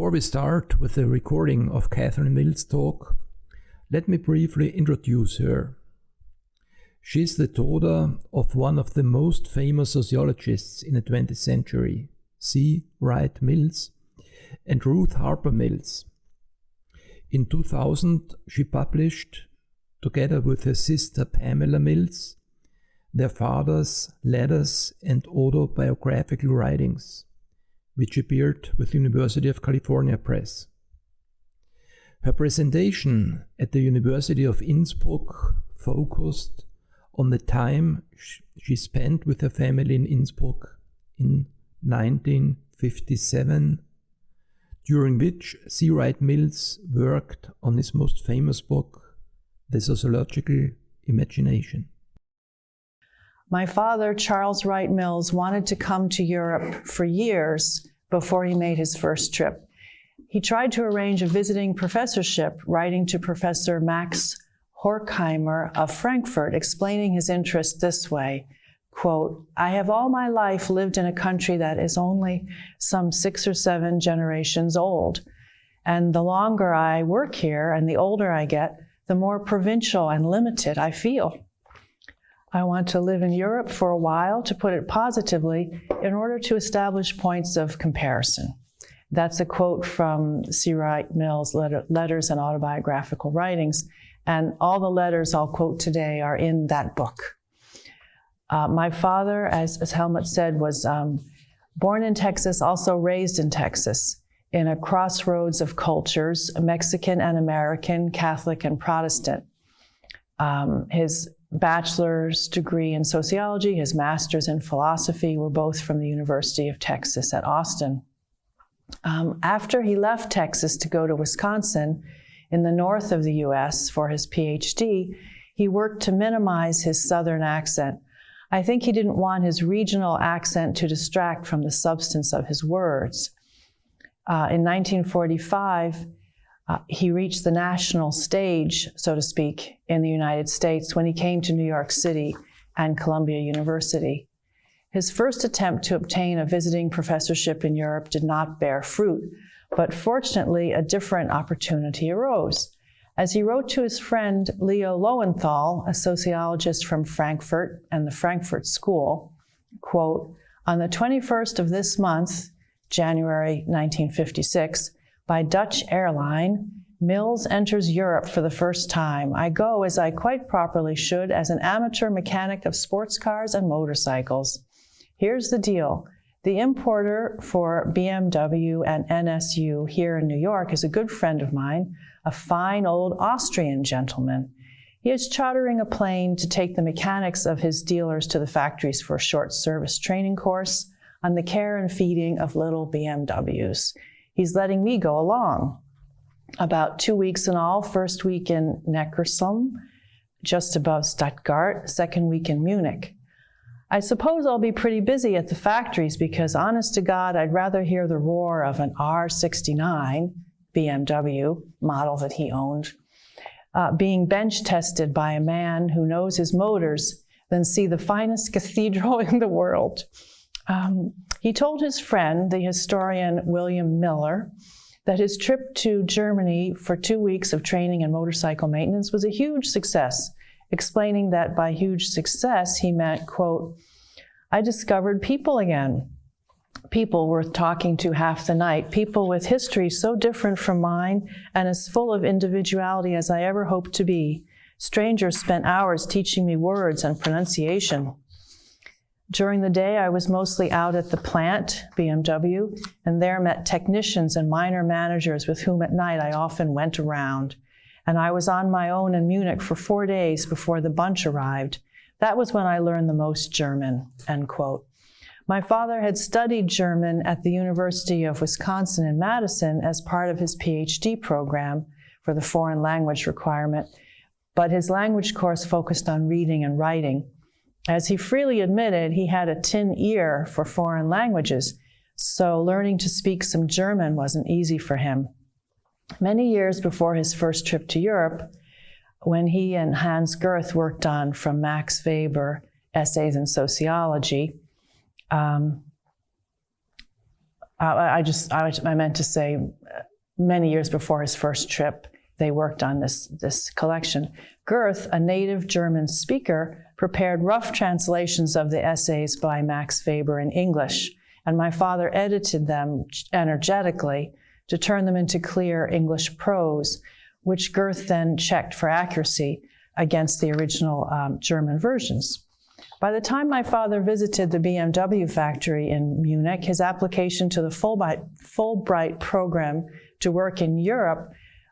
Before we start with the recording of Kathryn Mills' talk, let me briefly introduce her. She is the daughter of one of the most famous sociologists in the 20th century, C. Wright Mills, and Ruth Harper Mills. In 2000, she published, together with her sister Pamela Mills, their father's letters and autobiographical writings, which appeared with University of California Press. Her presentation at the University of Innsbruck focused on the time she spent with her family in Innsbruck in 1957, during which C. Wright Mills worked on his most famous book, The Sociological Imagination. My father, Charles Wright Mills, wanted to come to Europe for years before he made his first trip. He tried to arrange a visiting professorship, writing to Professor Max Horkheimer of Frankfurt, explaining his interest this way, quote, "I have all my life lived in a country that is only some 6 or 7 generations old. And the longer I work here and the older I get, the more provincial and limited I feel. I want to live in Europe for a while, to put it positively, in order to establish points of comparison." That's a quote from C. Wright Mills' letters and autobiographical writings, and all the letters I'll quote today are in that book. My father, as Helmut said, was born in Texas, also raised in Texas, in a crossroads of cultures, Mexican and American, Catholic and Protestant. His bachelor's degree in sociology, his master's in philosophy were both from the University of Texas at Austin. After he left Texas to go to Wisconsin in the north of the US for his PhD, he worked to minimize his Southern accent. I think he didn't want his regional accent to distract from the substance of his words. In 1945, he reached the national stage, so to speak, in the United States when he came to New York City and Columbia University. His first attempt to obtain a visiting professorship in Europe did not bear fruit, but fortunately a different opportunity arose. As he wrote to his friend Leo Lowenthal, a sociologist from Frankfurt and the Frankfurt School, quote, "On the 21st of this month, January 1956, by Dutch airline, Mills enters Europe for the first time. I go, as I quite properly should, as an amateur mechanic of sports cars and motorcycles. Here's the deal. The importer for BMW and NSU here in New York is a good friend of mine, a fine old Austrian gentleman. He is chartering a plane to take the mechanics of his dealers to the factories for a short service training course on the care and feeding of little BMWs. He's letting me go along. About 2 weeks in all, first week in Neckarsulm, just above Stuttgart, second week in Munich. I suppose I'll be pretty busy at the factories because, honest to God, I'd rather hear the roar of an R69 BMW model that he owned being bench tested by a man who knows his motors than see the finest cathedral in the world. He told his friend, the historian William Miller, that his trip to Germany for 2 weeks of training and motorcycle maintenance was a huge success, explaining that by huge success he meant, quote, "I discovered people again. People worth talking to half the night, people with histories so different from mine and as full of individuality as I ever hoped to be. Strangers spent hours teaching me words and pronunciation. During the day, I was mostly out at the plant, BMW, and there met technicians and minor managers with whom at night I often went around. And I was on my own in Munich for 4 days before the bunch arrived. That was when I learned the most German," end quote. My father had studied German at the University of Wisconsin in Madison as part of his PhD program for the foreign language requirement, but his language course focused on reading and writing. As he freely admitted, he had a tin ear for foreign languages, so learning to speak some German wasn't easy for him. Many years before his first trip to Europe, when he and Hans Gerth worked on From Max Weber, Essays in Sociology, I meant to say, many years before his first trip, they worked on this collection. Goethe, a native German speaker, prepared rough translations of the essays by Max Weber in English, and my father edited them energetically to turn them into clear English prose, which Goethe then checked for accuracy against the original German versions. By the time my father visited the BMW factory in Munich, his application to the Fulbright program to work in Europe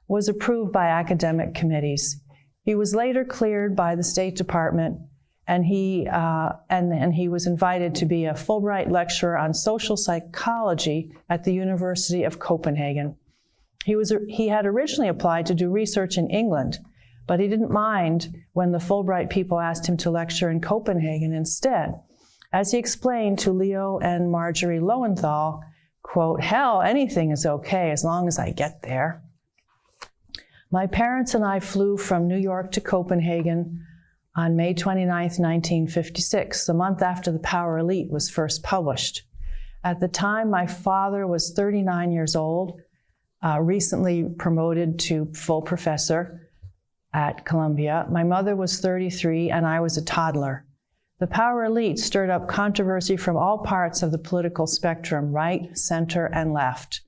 was approved by academic committees. He was later cleared by the State Department, and he was invited to be a Fulbright lecturer on social psychology at the University of Copenhagen. He had originally applied to do research in England, but he didn't mind when the Fulbright people asked him to lecture in Copenhagen instead. As he explained to Leo and Marjorie Lowenthal, quote, "Hell, anything is okay as long as I get there." My parents and I flew from New York to Copenhagen on May 29, 1956, the month after The Power Elite was first published. At the time, my father was 39 years old, recently promoted to full professor at Columbia. My mother was 33, and I was a toddler. The Power Elite stirred up controversy from all parts of the political spectrum, right, center, and left.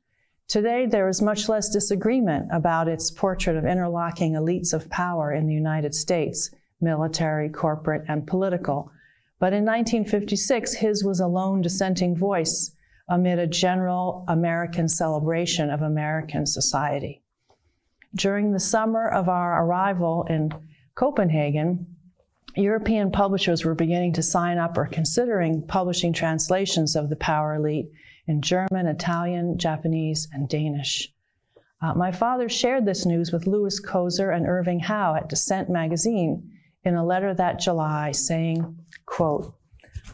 Today, there is much less disagreement about its portrait of interlocking elites of power in the United States, military, corporate, and political. But in 1956, his was a lone dissenting voice amid a general American celebration of American society. During the summer of our arrival in Copenhagen, European publishers were beginning to sign up or considering publishing translations of The Power Elite in German, Italian, Japanese, and Danish. My father shared this news with Louis Koser and Irving Howe at Dissent magazine in a letter that July, saying, quote,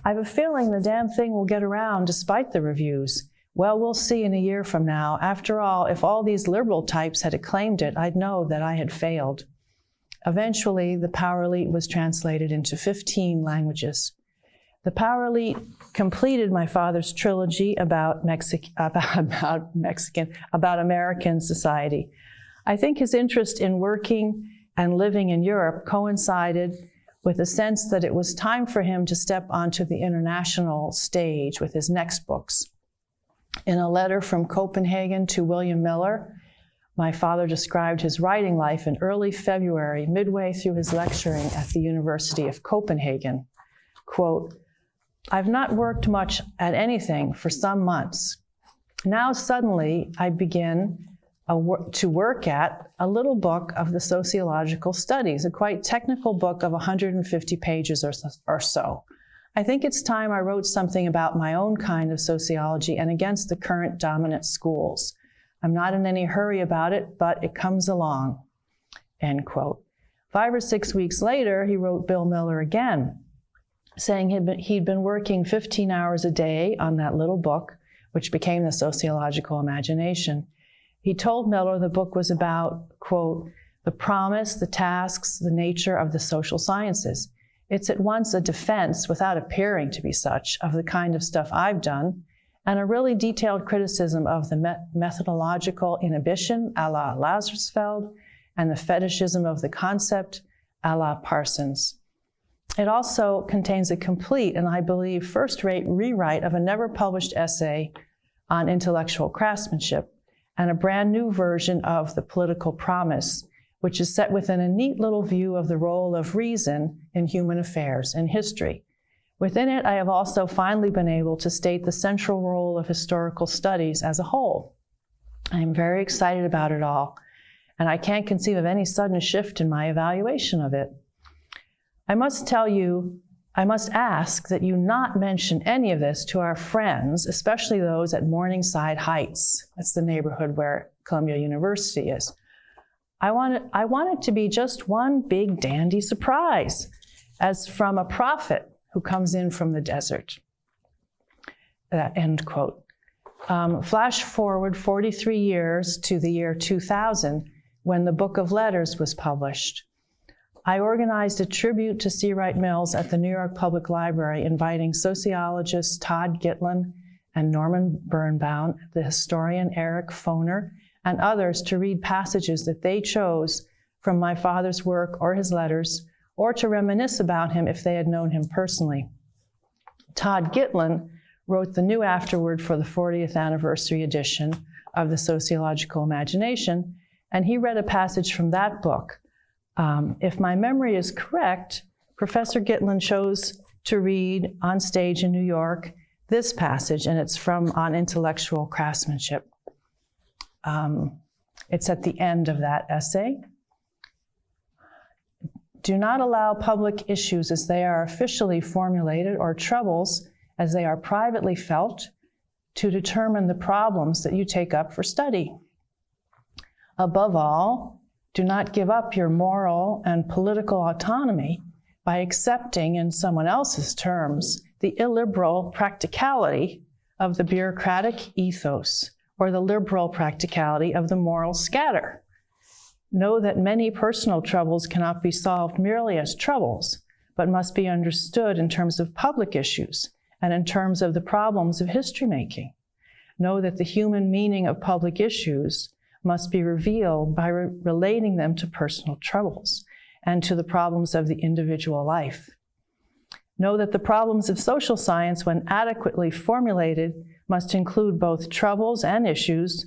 "I have a feeling the damn thing will get around despite the reviews. Well, we'll see in a year from now. After all, if all these liberal types had acclaimed it, I'd know that I had failed." Eventually, The Power Elite was translated into 15 languages. The Power Elite completed my father's trilogy about American society. I think his interest in working and living in Europe coincided with a sense that it was time for him to step onto the international stage with his next books. In a letter from Copenhagen to William Miller, my father described his writing life in early February, midway through his lecturing at the University of Copenhagen. Quote, "I've not worked much at anything for some months. Now suddenly I begin to work at a little book of the sociological studies, a quite technical book of 150 pages or so. I think it's time I wrote something about my own kind of sociology and against the current dominant schools. I'm not in any hurry about it, but it comes along," end quote. 5 or 6 weeks later, he wrote Bill Miller again, saying he'd been working 15 hours a day on that little book, which became the Sociological Imagination. He told Miller the book was about, quote, "the promise, the tasks, the nature of the social sciences. It's at once a defense, without appearing to be such, of the kind of stuff I've done, and a really detailed criticism of the methodological inhibition, a la Lazarsfeld, and the fetishism of the concept, a la Parsons. It also contains a complete, and I believe first-rate rewrite of a never-published essay on intellectual craftsmanship, and a brand new version of The Political Promise, which is set within a neat little view of the role of reason in human affairs and history. Within it, I have also finally been able to state the central role of historical studies as a whole. I am very excited about it all, and I can't conceive of any sudden shift in my evaluation of it. I must ask that you not mention any of this to our friends, especially those at Morningside Heights. That's the neighborhood where Columbia University is. I want it to be just one big dandy surprise, as from a prophet who comes in from the desert." End quote. Flash forward 43 years to the year 2000, when the Book of Letters was published. I organized a tribute to C. Wright Mills at the New York Public Library, inviting sociologists Todd Gitlin and Norman Birnbaum, the historian Eric Foner, and others to read passages that they chose from my father's work or his letters, or to reminisce about him if they had known him personally. Todd Gitlin wrote the new afterword for the 40th anniversary edition of the Sociological Imagination, and he read a passage from that book. If my memory is correct, Professor Gitlin chose to read on stage in New York this passage, and it's from On Intellectual Craftsmanship. It's at the end of that essay. Do not allow public issues as they are officially formulated or troubles as they are privately felt to determine the problems that you take up for study. Above all, do not give up your moral and political autonomy by accepting in someone else's terms the illiberal practicality of the bureaucratic ethos or the liberal practicality of the moral scatter. Know that many personal troubles cannot be solved merely as troubles, but must be understood in terms of public issues and in terms of the problems of history making. Know that the human meaning of public issues must be revealed by relating them to personal troubles and to the problems of the individual life. Know that the problems of social science, when adequately formulated, must include both troubles and issues,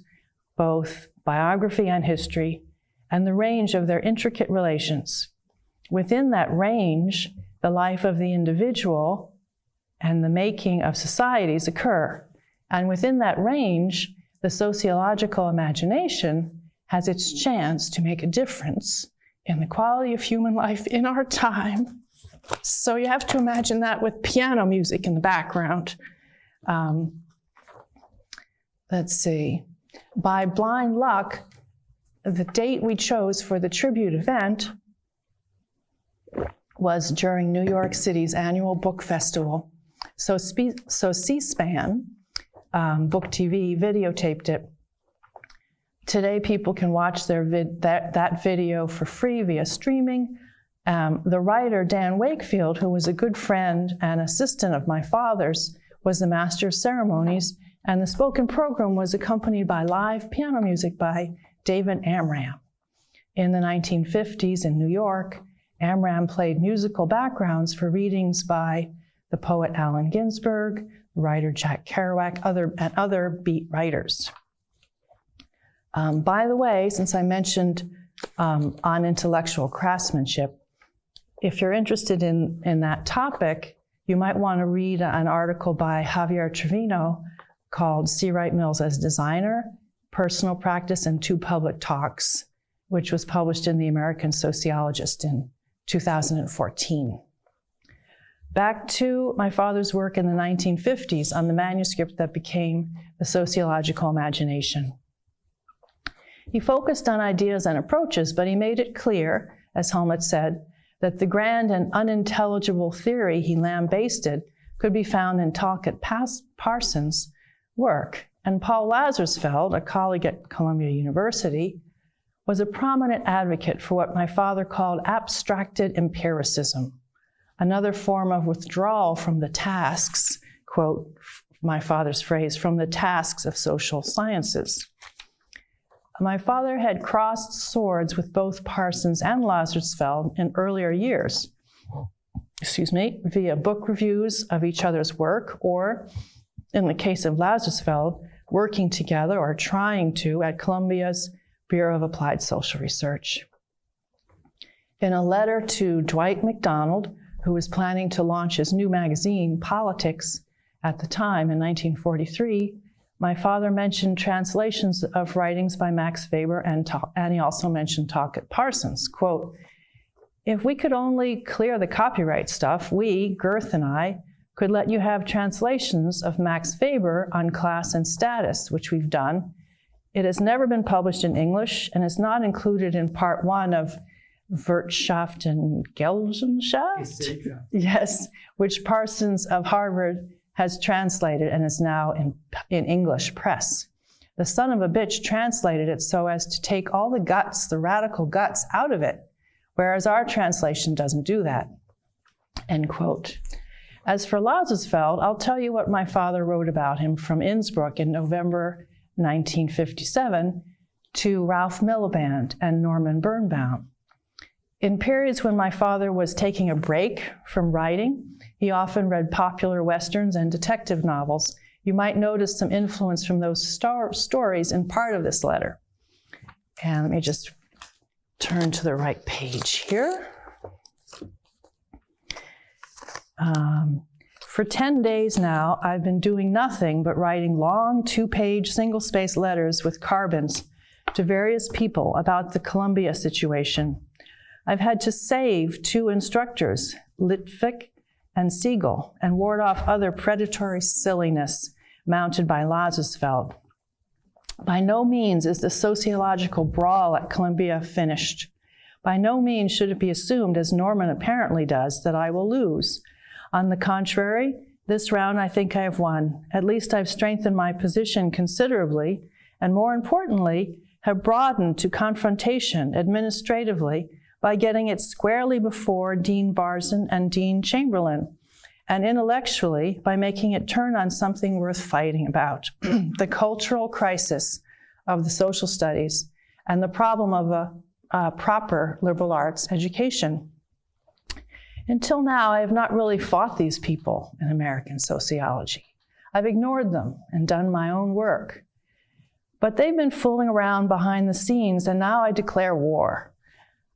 both biography and history, and the range of their intricate relations. Within that range, the life of the individual and the making of societies occur. And within that range, the sociological imagination has its chance to make a difference in the quality of human life in our time. So you have to imagine that with piano music in the background. Let's see. By blind luck, the date we chose for the tribute event was during New York City's annual book festival. So C-SPAN, Book TV, videotaped it. Today, people can watch that video for free via streaming. The writer, Dan Wakefield, who was a good friend and assistant of my father's, was the master of ceremonies, and the spoken program was accompanied by live piano music by David Amram. In the 1950s in New York, Amram played musical backgrounds for readings by the poet Allen Ginsberg, the writer Jack Kerouac, and other beat writers. By the way, since I mentioned on intellectual craftsmanship, if you're interested in that topic, you might want to read an article by Javier Trevino called See Wright Mills as Designer, Personal Practice and Two Public Talks, which was published in the American Sociologist in 2014. Back to my father's work in the 1950s on the manuscript that became the Sociological Imagination. He focused on ideas and approaches, but he made it clear, as Helmut said, that the grand and unintelligible theory he lambasted could be found in Talcott Parsons' work. And Paul Lazarsfeld, a colleague at Columbia University, was a prominent advocate for what my father called abstracted empiricism, another form of withdrawal from the tasks, quote my father's phrase, from the tasks of social sciences. My father had crossed swords with both Parsons and Lazarsfeld in earlier years, via book reviews of each other's work, or, in the case of Lazarsfeld, working together or trying to at Columbia's Bureau of Applied Social Research. In a letter to Dwight MacDonald, who was planning to launch his new magazine, Politics, at the time in 1943, my father mentioned translations of writings by Max Weber, and he also mentioned Talcott Parsons. Quote, "If we could only clear the copyright stuff, we, Girth and I, could let you have translations of Max Weber on class and status, which we've done. It has never been published in English and is not included in part one of Wirtschaft and Gesellschaft, yes, which Parsons of Harvard has translated and is now in English press. The son of a bitch translated it so as to take all the guts, the radical guts, out of it, whereas our translation doesn't do that," end quote. As for Lazarsfeld, I'll tell you what my father wrote about him from Innsbruck in November 1957 to Ralph Miliband and Norman Birnbaum. In periods when my father was taking a break from writing, he often read popular westerns and detective novels. You might notice some influence from those stories in part of this letter. And let me just turn to the right page here. For 10 days now, I've been doing nothing but writing long 2-page single-space letters with carbons to various people about the Columbia situation. I've had to save 2 instructors, Litvik and Siegel, and ward off other predatory silliness mounted by Lazarsfeld. By no means is the sociological brawl at Columbia finished. By no means should it be assumed, as Norman apparently does, that I will lose. On the contrary, this round I think I have won. At least I've strengthened my position considerably, and more importantly, have broadened to confrontation administratively by getting it squarely before Dean Barzin and Dean Chamberlain, and intellectually by making it turn on something worth fighting about, the cultural crisis of the social studies and the problem of a proper liberal arts education. Until now, I have not really fought these people in American sociology. I've ignored them and done my own work. But they've been fooling around behind the scenes, and now I declare war.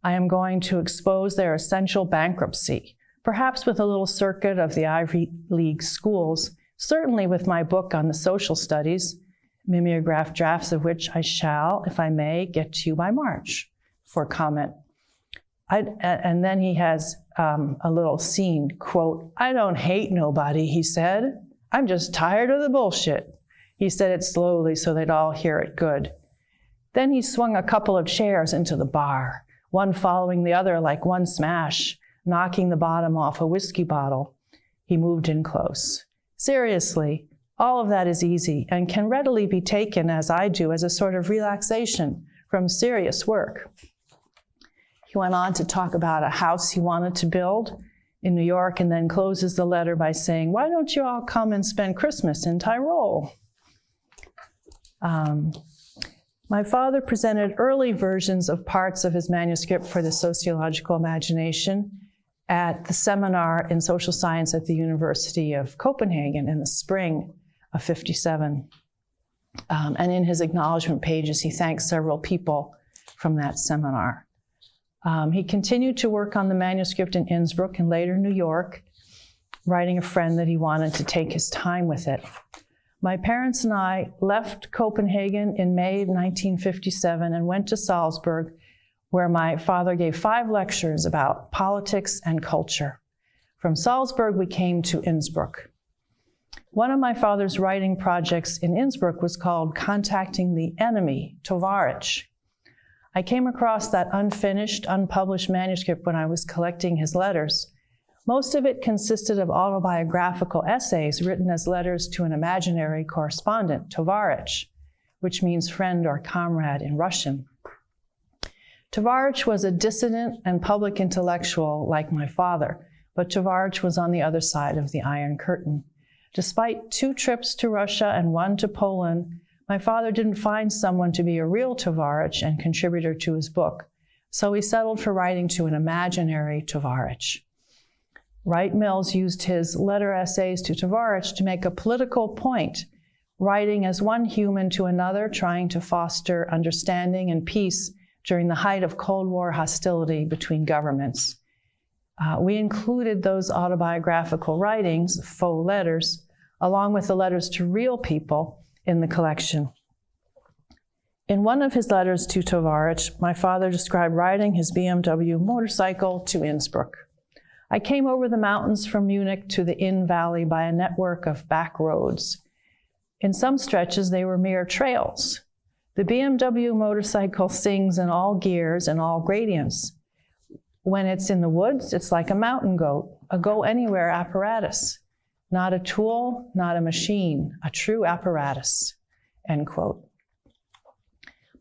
I am going to expose their essential bankruptcy, perhaps with a little circuit of the Ivy League schools, certainly with my book on the social studies, mimeograph drafts of which I shall, if I may, get to you by March for comment. And then he has a little scene, quote, "I don't hate nobody," he said. "I'm just tired of the bullshit." He said it slowly so they'd all hear it good. Then he swung a couple of chairs into the bar, one following the other like one smash, knocking the bottom off a whiskey bottle. He moved in close. Seriously, all of that is easy and can readily be taken, as I do, as a sort of relaxation from serious work. He went on to talk about a house he wanted to build in New York, and then closes the letter by saying, "Why don't you all come and spend Christmas in Tyrol?" My father presented early versions of parts of his manuscript for the Sociological Imagination at the seminar in social science at the University of Copenhagen in the spring of '57. And in his acknowledgement pages, he thanks several people from that seminar. He continued to work on the manuscript in Innsbruck and later New York, writing a friend that he wanted to take his time with it. My parents and I left Copenhagen in May 1957 and went to Salzburg, where my father gave 5 lectures about politics and culture. From Salzburg, we came to Innsbruck. One of my father's writing projects in Innsbruck was called Contacting the Enemy, Tovarich. I came across that unfinished, unpublished manuscript when I was collecting his letters. Most of it consisted of autobiographical essays written as letters to an imaginary correspondent, Tovarich, which means friend or comrade in Russian. Tovarich was a dissident and public intellectual like my father, but Tovarich was on the other side of the Iron Curtain. Despite 2 trips to Russia and 1 to Poland, my father didn't find someone to be a real Tovarich and contributor to his book, so he settled for writing to an imaginary Tovarich. Wright Mills used his letter essays to Tovarich to make a political point, writing as one human to another, trying to foster understanding and peace during the height of Cold War hostility between governments. We included those autobiographical writings, faux letters, along with the letters to real people in the collection. In one of his letters to Tovarich, my father described riding his BMW motorcycle to Innsbruck. I came over the mountains from Munich to the Inn Valley by a network of back roads. In some stretches, they were mere trails. The BMW motorcycle sings in all gears and all gradients. When it's in the woods, it's like a mountain goat, a go-anywhere apparatus. Not a tool, not a machine, a true apparatus, end quote.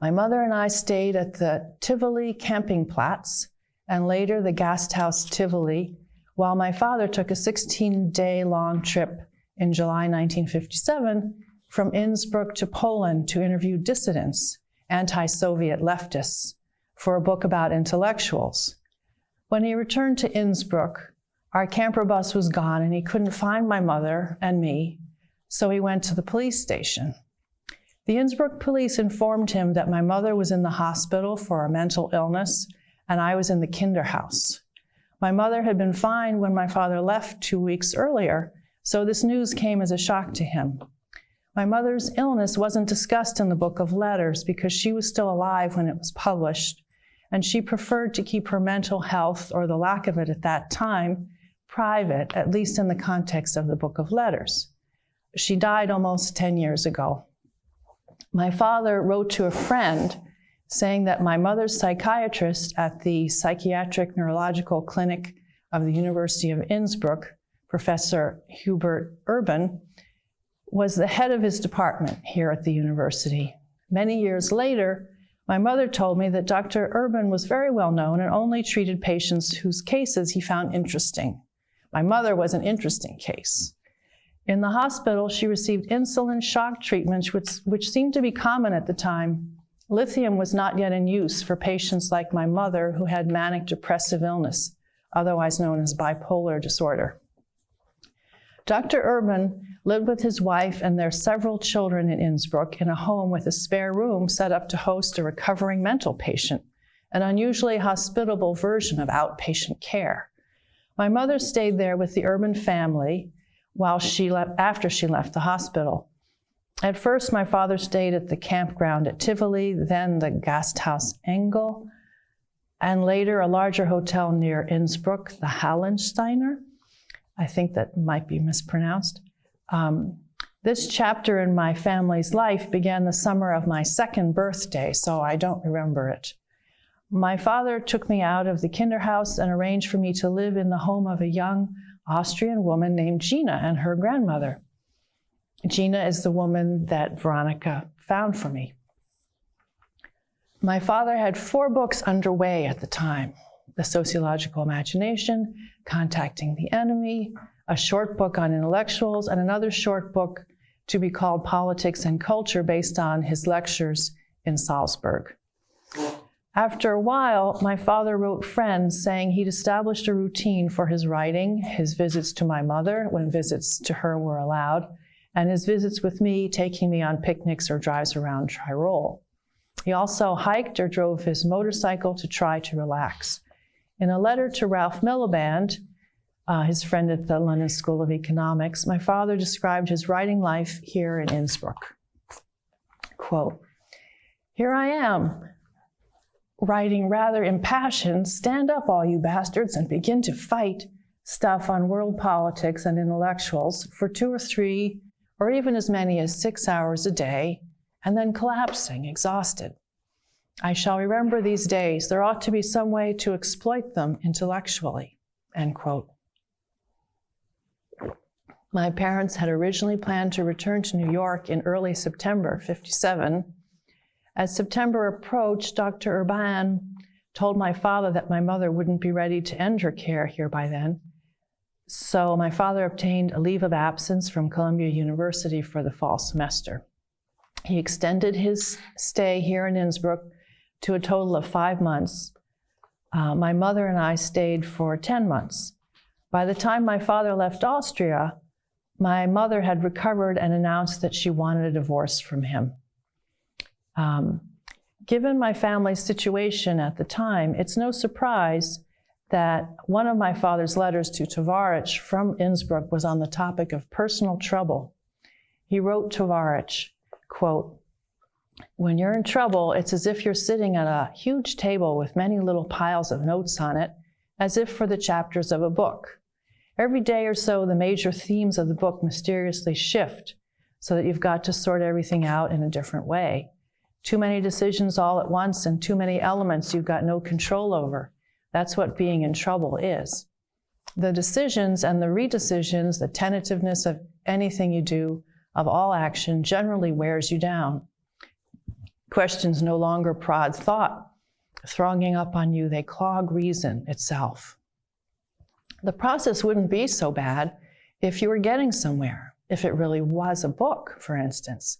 My mother and I stayed at the Tivoli Campingplatz and later the Gasthaus Tivoli, while my father took a 16-day-long trip in July 1957 from Innsbruck to Poland to interview dissidents anti-Soviet leftists for a book about intellectuals. When he returned to Innsbruck, our camper bus was gone and he couldn't find my mother and me, so he went to the police station. The Innsbruck police informed him that my mother was in the hospital for a mental illness and I was in the Kinderhaus. My mother had been fine when my father left 2 weeks earlier, so this news came as a shock to him. My mother's illness wasn't discussed in the Book of Letters because she was still alive when it was published, and she preferred to keep her mental health, or the lack of it at that time, private, at least in the context of the Book of Letters. She died almost 10 years ago. My father wrote to a friend saying that my mother's psychiatrist at the Psychiatric Neurological Clinic of the University of Innsbruck, Professor Hubert Urban, was the head of his department here at the university. Many years later, my mother told me that Dr. Urban was very well known and only treated patients whose cases he found interesting. My mother was an interesting case. In the hospital, she received insulin shock treatments, which seemed to be common at the time. Lithium was not yet in use for patients like my mother who had manic depressive illness, otherwise known as bipolar disorder. Dr. Urban lived with his wife and their several children in Innsbruck in a home with a spare room set up to host a recovering mental patient, an unusually hospitable version of outpatient care. My mother stayed there with the Urban family after she left the hospital. At first, my father stayed at the campground at Tivoli, then the Gasthaus Engel, and later a larger hotel near Innsbruck, the Hallensteiner. I think that might be mispronounced. This chapter in my family's life began the summer of my second birthday, so I don't remember it. My father took me out of the Kinderhaus and arranged for me to live in the home of a young Austrian woman named Gina and her grandmother. Gina is the woman that Veronica found for me. My father had 4 books underway at the time: The Sociological Imagination, Contacting the Enemy, a short book on intellectuals, and another short book to be called Politics and Culture based on his lectures in Salzburg. After a while, my father wrote friends saying he'd established a routine for his writing, his visits to my mother, when visits to her were allowed, and his visits with me, taking me on picnics or drives around Tyrol. He also hiked or drove his motorcycle to try to relax. In a letter to Ralph Miliband, his friend at the London School of Economics, my father described his writing life here in Innsbruck. Quote, "Here I am, writing rather impassioned, stand up all you bastards and begin to fight stuff on world politics and intellectuals for 2 or 3 or even as many as 6 hours a day, and then collapsing, exhausted. I shall remember these days. There ought to be some way to exploit them intellectually," end quote. My parents had originally planned to return to New York in early September '57. As September approached, Dr. Urban told my father that my mother wouldn't be ready to end her care here by then. So my father obtained a leave of absence from Columbia University for the fall semester. He extended his stay here in Innsbruck to a total of 5 months. My mother and I stayed for 10 months. By the time my father left Austria, my mother had recovered and announced that she wanted a divorce from him. Given my family's situation at the time, it's no surprise that one of my father's letters to Tovarich from Innsbruck was on the topic of personal trouble. He wrote Tovarich, quote, "When you're in trouble, it's as if you're sitting at a huge table with many little piles of notes on it, as if for the chapters of a book. Every day or so, the major themes of the book mysteriously shift, so that you've got to sort everything out in a different way. Too many decisions all at once and too many elements you've got no control over. That's what being in trouble is. The decisions and the redecisions, the tentativeness of anything you do, of all action, generally wears you down. Questions no longer prod thought. Thronging up on you, they clog reason itself. The process wouldn't be so bad if you were getting somewhere, if it really was a book, for instance.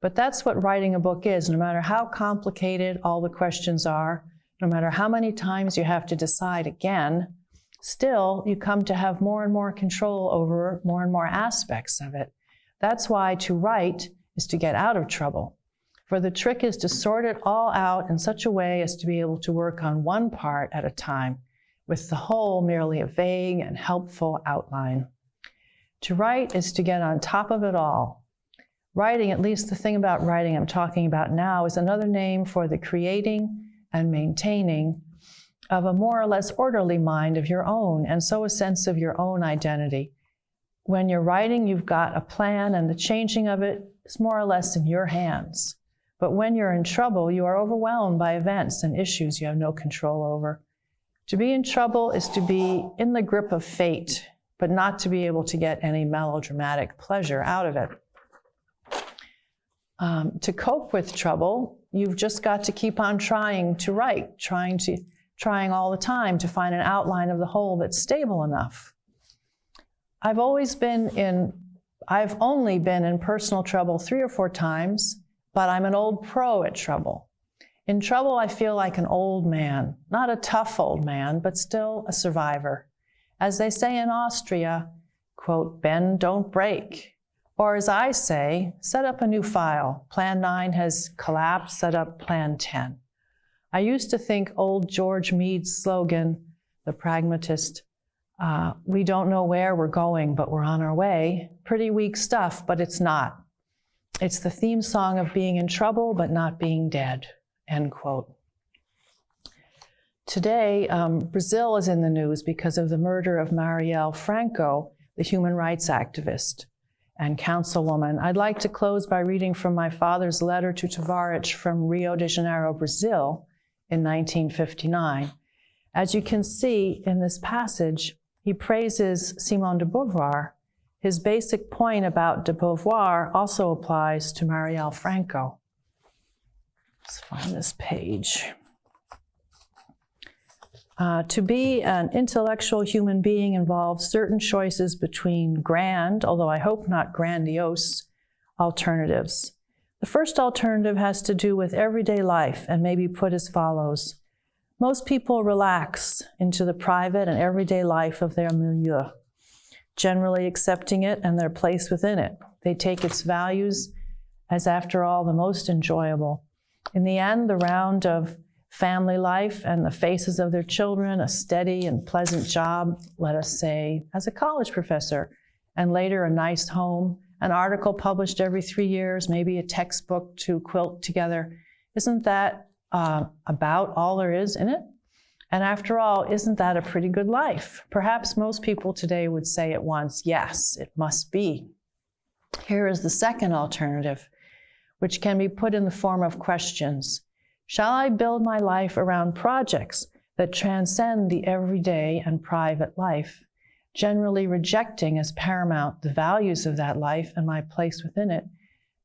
But that's what writing a book is. No matter how complicated all the questions are, no matter how many times you have to decide again, still you come to have more and more control over more and more aspects of it. That's why to write is to get out of trouble. For the trick is to sort it all out in such a way as to be able to work on one part at a time, with the whole merely a vague and helpful outline. To write is to get on top of it all. Writing, at least the thing about writing I'm talking about now, is another name for the creating and maintaining of a more or less orderly mind of your own, and so a sense of your own identity. When you're writing, you've got a plan, and the changing of it is more or less in your hands. But when you're in trouble, you are overwhelmed by events and issues you have no control over. To be in trouble is to be in the grip of fate, but not to be able to get any melodramatic pleasure out of it. To cope with trouble, you've just got to keep on trying to write, trying all the time to find an outline of the whole that's stable enough. I've only been in personal trouble 3 or 4 times, but I'm an old pro at trouble. In trouble, I feel like an old man, not a tough old man, but still a survivor. As they say in Austria, quote, bend, don't break. Or as I say, set up a new file. Plan 9 has collapsed, set up Plan 10. I used to think old George Meade's slogan, the pragmatist, we don't know where we're going, but we're on our way. Pretty weak stuff, but it's not. It's the theme song of being in trouble, but not being dead, end quote. Today, Brazil is in the news because of the murder of Marielle Franco, the human rights activist and councilwoman. I'd like to close by reading from my father's letter to Tavares from Rio de Janeiro, Brazil, in 1959. As you can see in this passage, he praises Simone de Beauvoir. His basic point about de Beauvoir also applies to Marielle Franco. Let's find this page. To be an intellectual human being involves certain choices between grand, although I hope not grandiose, alternatives. The first alternative has to do with everyday life and may be put as follows. Most people relax into the private and everyday life of their milieu, generally accepting it and their place within it. They take its values as, after all, the most enjoyable. In the end, the round of family life and the faces of their children, a steady and pleasant job, let us say, as a college professor, and later a nice home, an article published every 3 years, maybe a textbook to quilt together. Isn't that about all there is in it? And after all, isn't that a pretty good life? Perhaps most people today would say at once, yes, it must be. Here is the second alternative, which can be put in the form of questions. Shall I build my life around projects that transcend the everyday and private life, generally rejecting as paramount the values of that life and my place within it?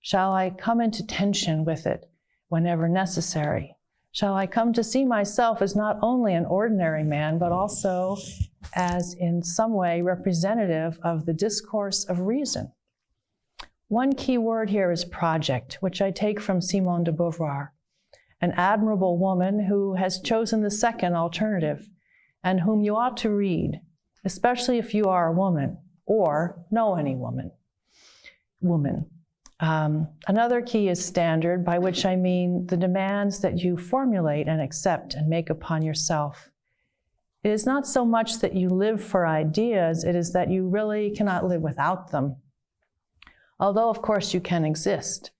Shall I come into tension with it whenever necessary? Shall I come to see myself as not only an ordinary man, but also as in some way representative of the discourse of reason? One key word here is project, which I take from Simone de Beauvoir, an admirable woman who has chosen the second alternative and whom you ought to read, especially if you are a woman or know any woman. Another key is standard, by which I mean the demands that you formulate and accept and make upon yourself. It is not so much that you live for ideas, it is that you really cannot live without them. Although, of course, you can exist,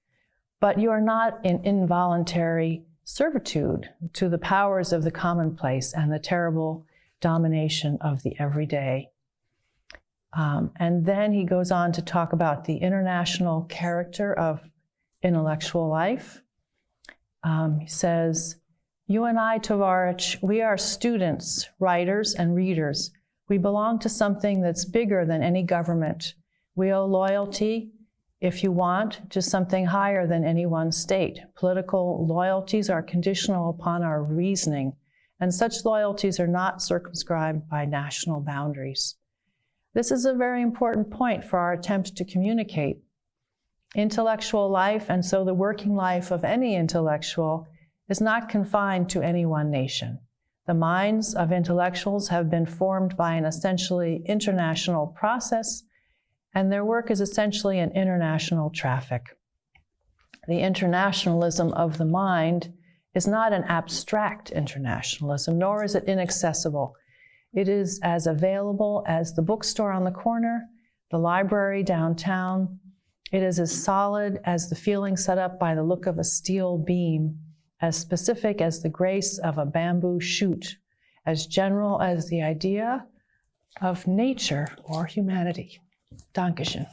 but you are not in involuntary servitude to the powers of the commonplace and the terrible domination of the everyday. And then he goes on to talk about the international character of intellectual life. He says, you and I, Tavares, we are students, writers, and readers. We belong to something that's bigger than any government. We owe loyalty, if you want, to something higher than any one state. Political loyalties are conditional upon our reasoning, and such loyalties are not circumscribed by national boundaries. This is a very important point for our attempt to communicate. Intellectual life, and so the working life of any intellectual, is not confined to any one nation. The minds of intellectuals have been formed by an essentially international process, and their work is essentially an international traffic. The internationalism of the mind is not an abstract internationalism, nor is it inaccessible. It is as available as the bookstore on the corner, the library downtown. It is as solid as the feeling set up by the look of a steel beam, as specific as the grace of a bamboo shoot, as general as the idea of nature or humanity. Dankeschön.